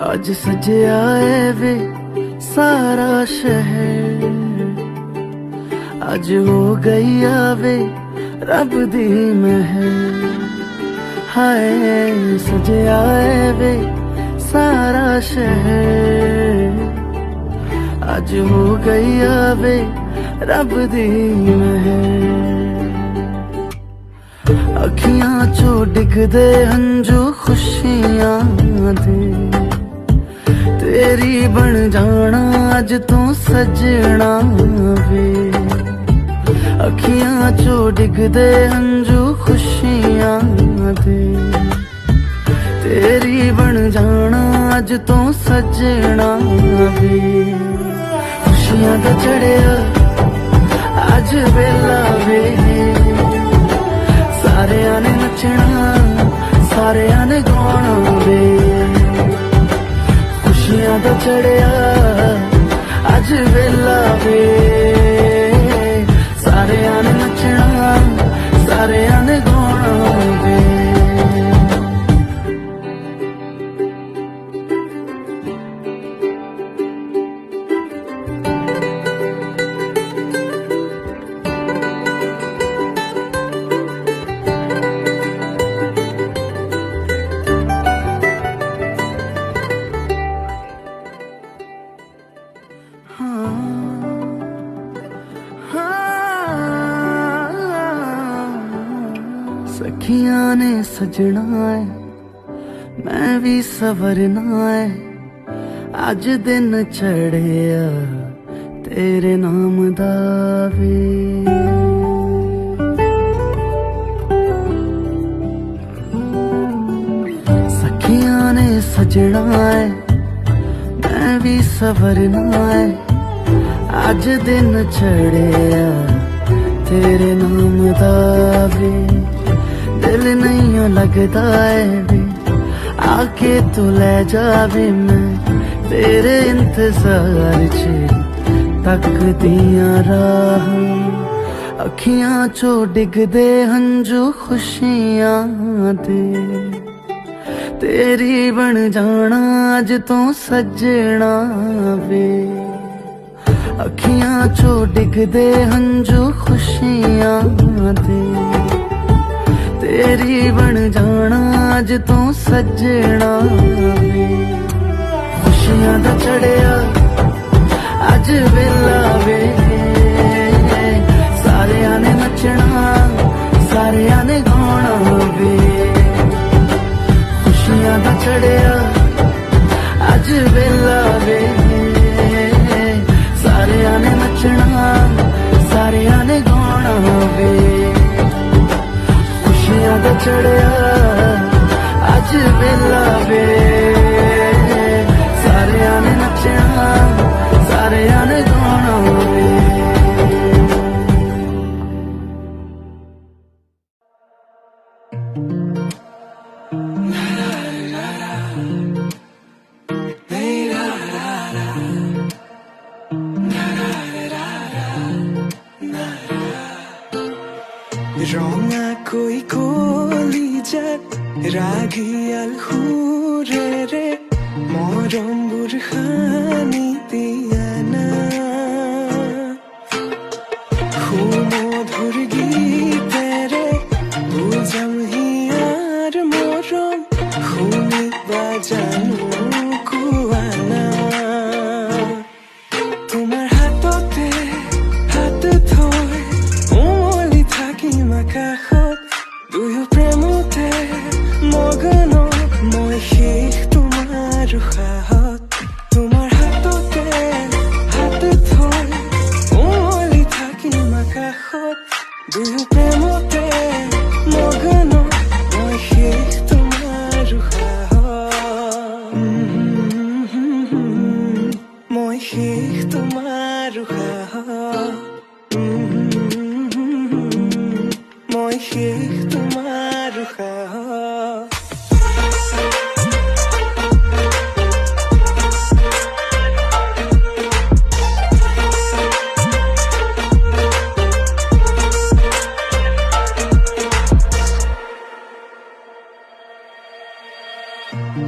आज सजया है वे सारा शहर, आज हो गई आवे रब दी महर। हाय सजया है वे सारा शहर, आज हो गई आवे रब दी महर। अखियां चो डिगदे हंजू खुशियां दे, तेरी बन जाना अज तू सजना वे। अखियां चो डिगदे हंजू खुशियां दे, तेरी बन जाना अज तू सजना वे। खुशियां दा चढ़िया अज वेला वे, सारिया ने नचना सारिया ने गाना वे। खुशियां दा चढ़िया अज वेला वे, सारिया ने नचना सारिया ने गाना वे। सखियां ने सजना है मैं भी सवरना है, अज दिन चढ़िया तेरे नाम दा वे। सखियां ने सजना है मैं भी सवरना है, अज दिन चढ़िया तेरे नाम दा वे। दिल नहीं लगता है वे आके तू ले जावे, मैं तेरे इंतजार च तकदियां राह। अखियां चो डिगदे हंजू खुशियां दे, तेरी बन जाना अज तू सजना वे। अखियां चो डिगदे हंजू खुशियां दे, तेरी बन जाना अज तू सजना वे। खुशियां दा चढ़िया अज वेला वे, सारिया ने नचना सारिया ने गाना वे। खुशियां दा चढ़िया अज वेला वे, सारिया ने नचना सारिया ने गाना वे। खुशियां दा चढ़िया अज वेला वे, सारिया ने नचना सारिया ने गाना वे। रंगा कोई कलिजात रागियाल हुरे रे, मरम बुरखानी दियाना। सुमधुर गीतेरे बुझाम हियार मरम, खुनी बाजानो कुआना। তোমার হাততে হাত থৈ উমলি থাকিম আকাশত, দুয়ো প্ৰেমতে মগন মই শেষ তোমাৰ উশাহত। তোমাৰ হাততে হাত থৈ উমলি থাকিম আকাশত, দুয়ো প্ৰেমতে মগন মই শেষ তোমাৰ উশাহত। মই শেষ তোমাৰ উশাহত, মই শেষ তোমাৰ উশাহত।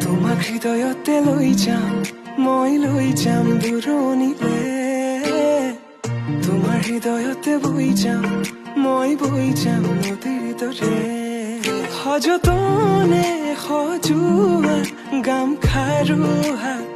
তোমাক হৃদয়তে লৈ যাম মই লৈ যাম দূৰণিলে তোমাৰ হৃদয়তে বৈ যাম মই বৈ যাম নদীৰ দৰে সযতনে সজোৱা গামখাৰু হাত